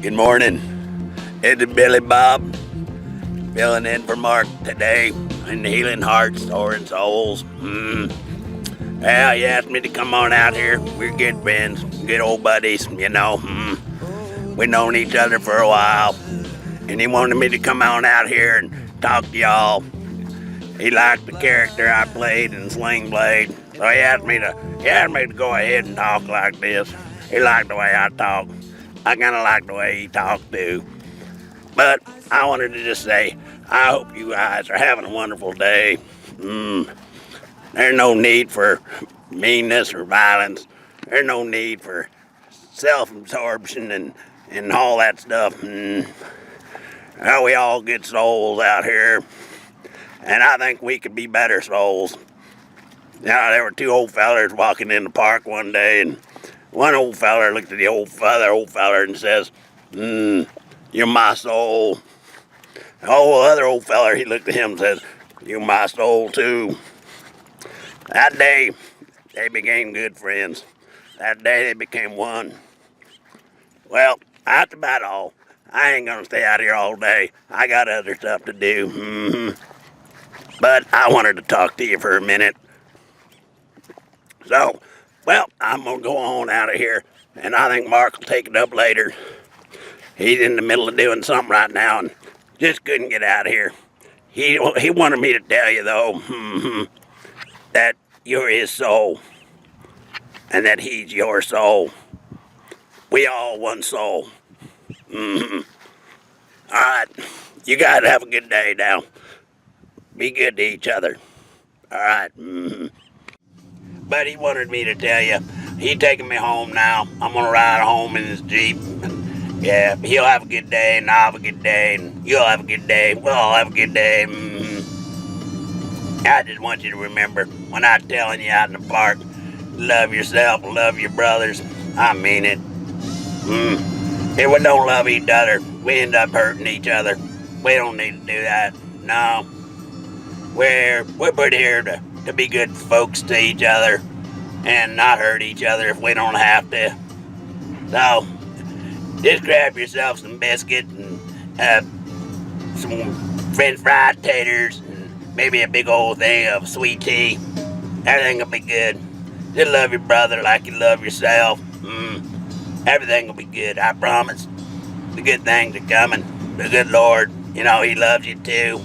Good morning. It's Billy Bob, filling in for Mark today in the Healing Hearts, Soaring Souls. Well, he asked me to come on out here. We're good friends, good old buddies, you know. We've known each other for a while. And he wanted me to come on out here and talk to y'all. He liked the character I played in Sling Blade. So he asked me to go ahead and talk like this. He liked the way I talk. I kind of like the way he talked too. But I wanted to just say, I hope you guys are having a wonderful day. There's no need for meanness or violence. There's no need for self-absorption and all that stuff. Well, we all good souls out here. And I think we could be better souls. Now, there were two old fellers walking in the park one day, and one old feller looked at the other old feller and says, "You're my soul." The other old feller, he looked at him and says, "You're my soul too." That day, they became good friends. That day, they became one. Well, that's about all. I ain't gonna stay out here all day. I got other stuff to do. But I wanted to talk to you for a minute. So, well, I'm going to go on out of here, and I think Mark will take it up later. He's in the middle of doing something right now and just couldn't get out of here. He wanted me to tell you, though, that you're his soul, and that he's your soul. We all one soul. All right, you guys have a good day now. Be good to each other. All right. But he wanted me to tell you, he's taking me home now. I'm going to ride home in his Jeep. And yeah, he'll have a good day, and I'll have a good day, and you'll have a good day. We'll all have a good day. I just want you to remember, when I'm telling you out in the park, love yourself, love your brothers. I mean it. If we don't love each other, we end up hurting each other. We don't need to do that. No. We're put here to be good folks to each other and not hurt each other if we don't have to. So, just grab yourself some biscuits and some French fried taters and maybe a big old thing of sweet tea. Everything will be good. Just love your brother like you love yourself. Everything will be good, I promise. The good things are coming. The good Lord, you know, He loves you too.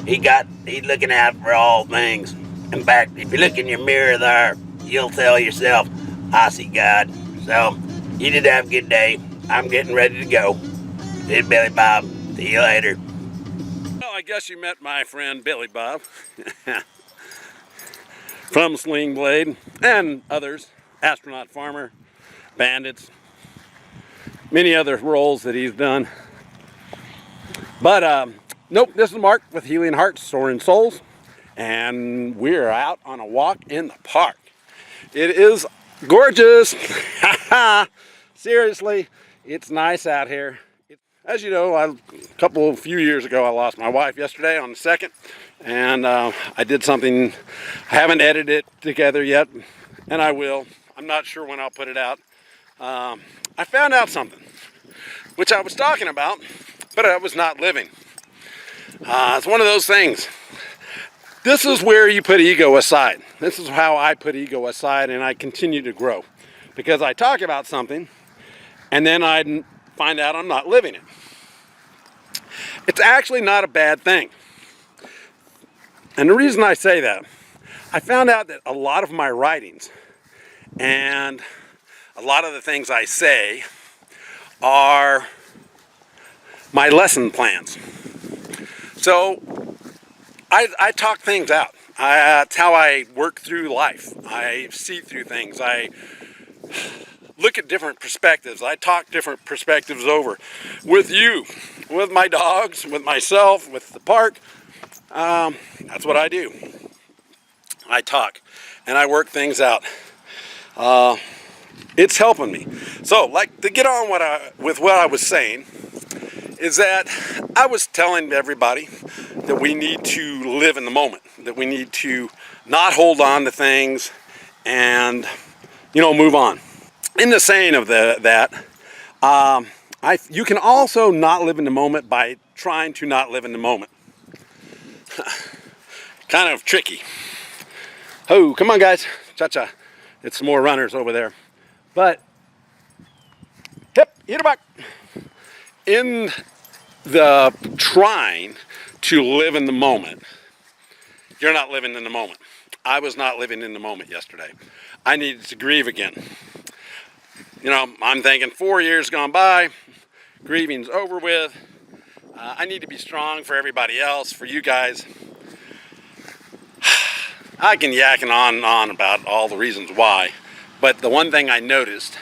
He's looking out for all things. In fact, if you look in your mirror there, you'll tell yourself, I see God. So, you did have a good day. I'm getting ready to go. This is Billy Bob. See you later. Well, I guess you met my friend Billy Bob from Sling Blade and others, Astronaut Farmer, Bandits, many other roles that he's done. But nope, this is Mark with Healing Hearts, Soaring Souls, and we're out on a walk in the park. It is gorgeous. Seriously, it's nice out here. As you know, a few years ago, I lost my wife yesterday on the 2nd, and I did something. I haven't edited it together yet, and I will. I'm not sure when I'll put it out. I found out something, which I was talking about, but I was not living. It's one of those things. This is where you put ego aside. This is how I put ego aside, and I continue to grow. Because I talk about something, and then I find out I'm not living it. It's actually not a bad thing. And the reason I say that, I found out that a lot of my writings and a lot of the things I say are my lesson plans. So I talk things out. That's how I work through life. I see through things. I look at different perspectives. I talk different perspectives over with you, with my dogs, with myself, with the park. That's what I do. I talk and I work things out. It's helping me. So, like, to get on with what I was saying, is that I was telling everybody that we need to live in the moment, that we need to not hold on to things and, move on. In the saying of that, You can also not live in the moment by trying to not live in the moment. Kind of tricky. Oh, come on guys, cha-cha. It's some more runners over there. But, hip, eat a buck. In the trying to live in the moment, you're not living in the moment. I was not living in the moment yesterday. I needed to grieve again. You know, I'm thinking 4 years gone by, grieving's over with. I need to be strong for everybody else, for you guys. I can yakking on and on about all the reasons why, but the one thing I noticed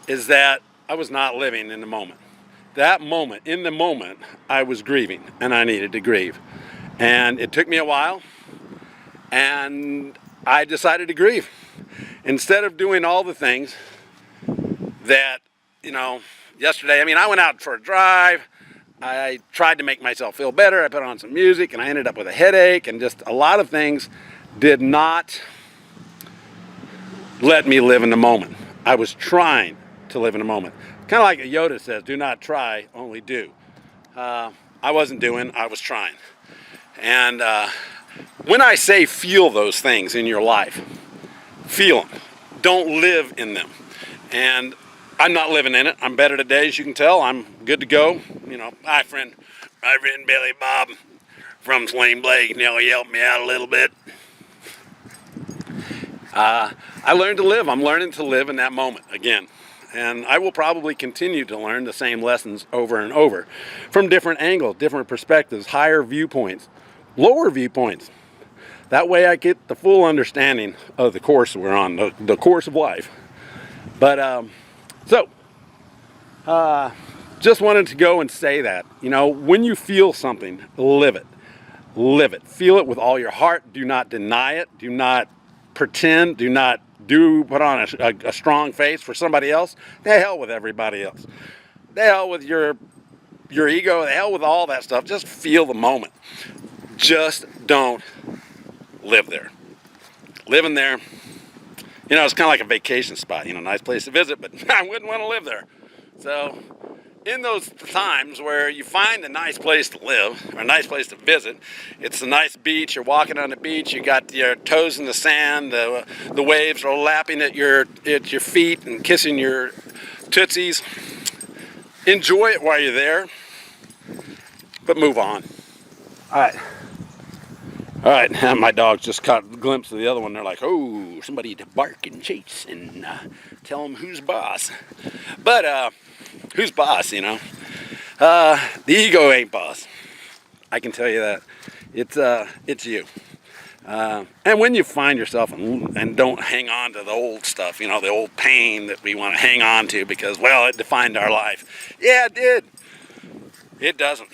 is that I was not living in the moment. That moment, in the moment, I was grieving, and I needed to grieve. And it took me a while, and I decided to grieve. Instead of doing all the things that, you know, yesterday, I mean, I went out for a drive, I tried to make myself feel better, I put on some music, and I ended up with a headache, and just a lot of things did not let me live in the moment. I was trying to live in the moment. Kind of like Yoda says, do not try, only do. I wasn't doing, I was trying. And when I say feel those things in your life, feel them. Don't live in them. And I'm not living in it. I'm better today, as you can tell. I'm good to go. You know, my friend Billy Bob from Sling Blake, you know, he helped me out a little bit. I learned to live. I'm learning to live in that moment again. And I will probably continue to learn the same lessons over and over from different angles, different perspectives, higher viewpoints, lower viewpoints. That way I get the full understanding of the course we're on, the course of life. But, just wanted to go and say that, you know, when you feel something, live it. Live it. Feel it with all your heart. Do not deny it. Do not pretend. Do not put on a strong face for somebody else. The hell with everybody else. The hell with your ego. The hell with all that stuff. Just feel the moment. Just don't live there. Living there, you know, it's kind of like a vacation spot. You know, nice place to visit, but I wouldn't want to live there. So in those times where you find a nice place to live, or a nice place to visit, it's a nice beach, you're walking on the beach, you got your toes in the sand, the waves are lapping at your feet and kissing your tootsies. Enjoy it while you're there, but move on. All right, my dogs just caught a glimpse of the other one. They're like, oh, somebody to bark and chase and tell them who's boss. But who's boss, you know? The ego ain't boss. I can tell you that. It's you. And when you find yourself and don't hang on to the old stuff, you know, the old pain that we want to hang on to because, well, it defined our life. Yeah, it did. It doesn't.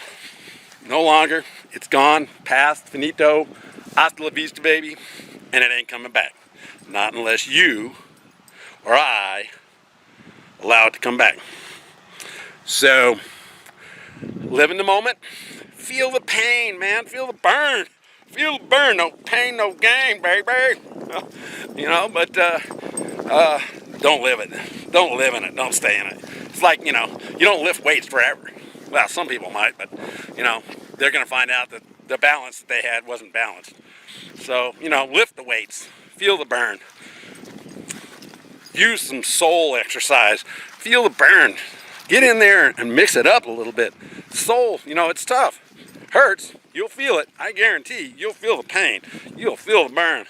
No longer. It's gone, past, finito, hasta la vista, baby, and it ain't coming back. Not unless you or I allow it to come back. So, live in the moment. Feel the pain, man. Feel the burn. Feel the burn. No pain, no gain, baby. You know, but don't live it. Don't live in it. Don't stay in it. It's like, you know, you don't lift weights forever. Well, some people might, but, you know, they're going to find out that the balance that they had wasn't balanced. So, you know, lift the weights. Feel the burn. Use some soul exercise. Feel the burn. Get in there and mix it up a little bit. Soul, you know, it's tough. Hurts. You'll feel it. I guarantee you'll feel the pain. You'll feel the burn.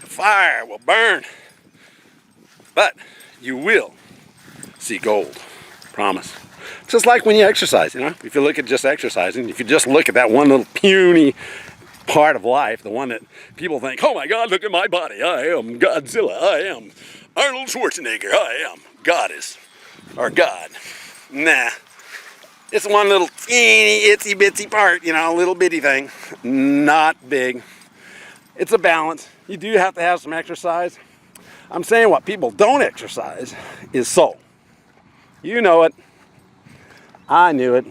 The fire will burn. But you will see gold. Promise. Just like when you exercise, you know, if you look at just exercising, if you just look at that one little puny part of life, the one that people think, oh my God, look at my body. I am Godzilla. I am Arnold Schwarzenegger. I am Goddess or God. Nah. It's one little teeny itsy bitsy part, you know, little bitty thing. Not big. It's a balance. You do have to have some exercise. I'm saying what people don't exercise is soul. You know it. I knew it.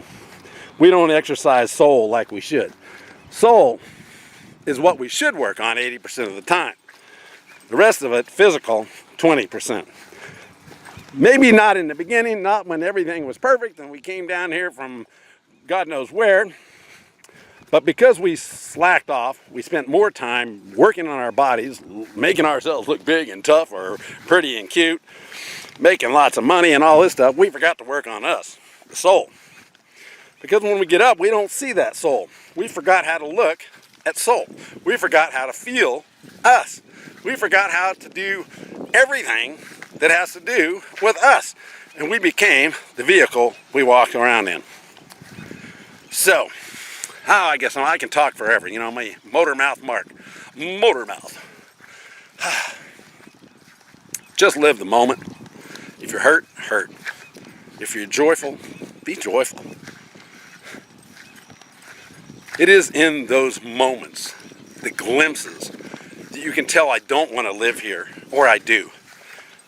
We don't exercise soul like we should. Soul is what we should work on 80% of the time. The rest of it, physical, 20%. Maybe not in the beginning, not when everything was perfect and we came down here from God knows where. But because we slacked off, we spent more time working on our bodies, making ourselves look big and tough or pretty and cute, making lots of money and all this stuff, we forgot to work on us, the soul. Because when we get up, we don't see that soul. We forgot how to look at soul. We forgot how to feel us. We forgot how to do everything that has to do with us. And we became the vehicle we walk around in. So, I guess I can talk forever. You know, my motor mouth Mark. Motor mouth. Just live the moment. If you're hurt, hurt. If you're joyful, be joyful. It is in those moments, the glimpses, that you can tell I don't want to live here, or I do.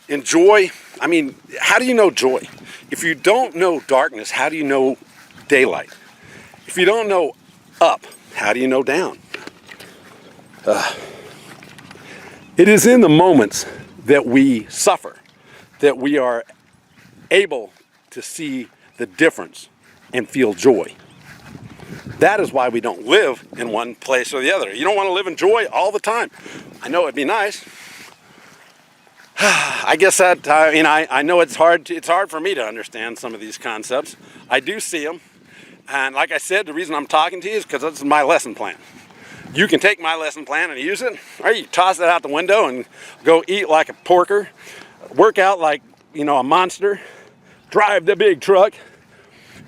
In joy, I mean, how do you know joy? If you don't know darkness, how do you know daylight? If you don't know up, how do you know down? It is in the moments that we suffer that we are able to see the difference and feel joy. That is why we don't live in one place or the other. You don't want to live in joy all the time. I know it'd be nice. I guess that, I know it's hard for me to understand some of these concepts. I do see them. And like I said, the reason I'm talking to you is because this is my lesson plan. You can take my lesson plan and use it, or you toss it out the window and go eat like a porker, work out like, a monster, drive the big truck,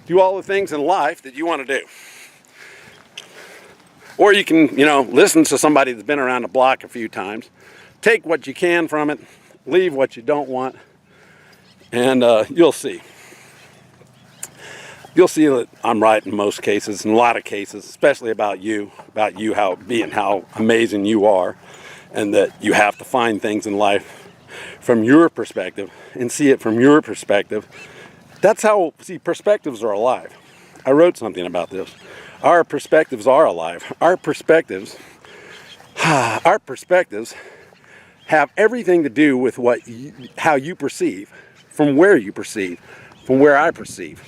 do all the things in life that you want to do. Or you can, listen to somebody that's been around the block a few times, take what you can from it, leave what you don't want, and you'll see. You'll see that I'm right in most cases, in a lot of cases, especially about you how amazing you are, and that you have to find things in life from your perspective and see it from your perspective. That's how, perspectives are alive. I wrote something about this. Our perspectives are alive. Our perspectives have everything to do with how you perceive, from where you perceive, from where I perceive.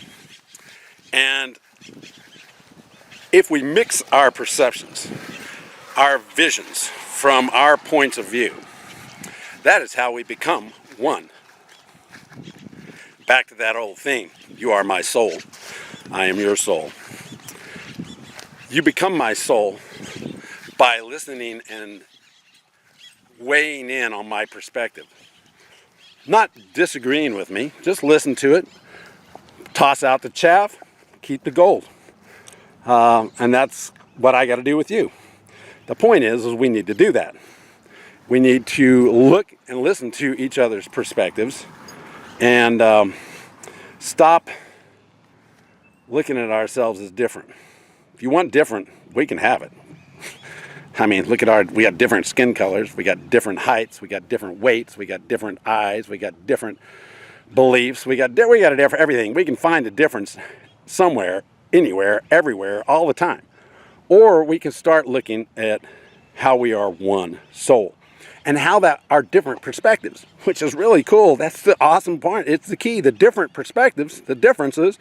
And if we mix our perceptions, our visions from our points of view, that is how we become one. Back to that old theme, you are my soul, I am your soul. You become my soul by listening and weighing in on my perspective. Not disagreeing with me, just listen to it, toss out the chaff, keep the gold. And that's what I got to do with you. The point is we need to do that. We need to look and listen to each other's perspectives and stop looking at ourselves as different. If you want different, we can have it. I mean, look at we got different skin colors, we got different heights, we got different weights, we got different eyes, we got different beliefs, we got a different everything. We can find a difference somewhere, anywhere, everywhere, all the time. Or we can start looking at how we are one soul and how that are different perspectives, which is really cool. That's the awesome part. It's the key. The different perspectives, the differences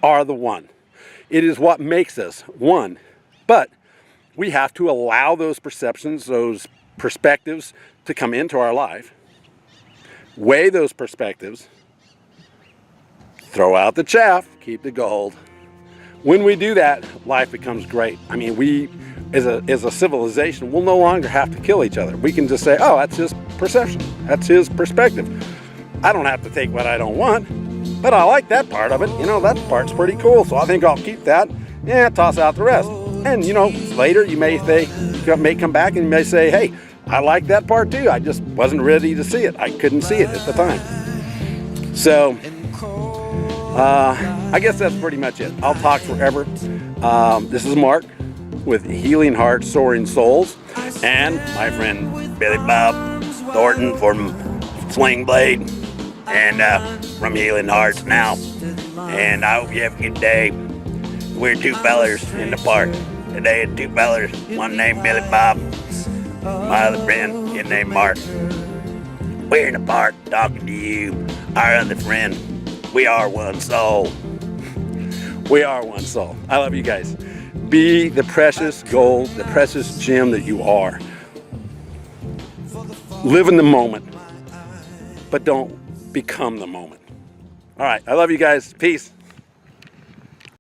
are the one. It is what makes us one. But we have to allow those perceptions, those perspectives to come into our life, weigh those perspectives, throw out the chaff, keep the gold. When we do that, life becomes great. I mean, we, as a civilization, will no longer have to kill each other. We can just say, oh, that's his perception. That's his perspective. I don't have to take what I don't want, but I like that part of it. That part's pretty cool, so I think I'll keep that. Yeah, toss out the rest. And, later you may come back and you may say, hey, I like that part too. I just wasn't ready to see it. I couldn't see it at the time. So, I guess that's pretty much it. I'll talk forever. This is Mark with Healing Hearts, Soaring Souls, and my friend Billy Bob Thornton from Sling Blade and from Healing Hearts now. And I hope you have a good day. We're two fellers in the park. Today, two fellers, one named Billy Bob, my other friend, his named Mark. We're in the park talking to you. our other friend. We are one soul. We are one soul. I love you guys. Be the precious gold, the precious gem that you are. Live in the moment, but don't become the moment. All right, I love you guys. Peace.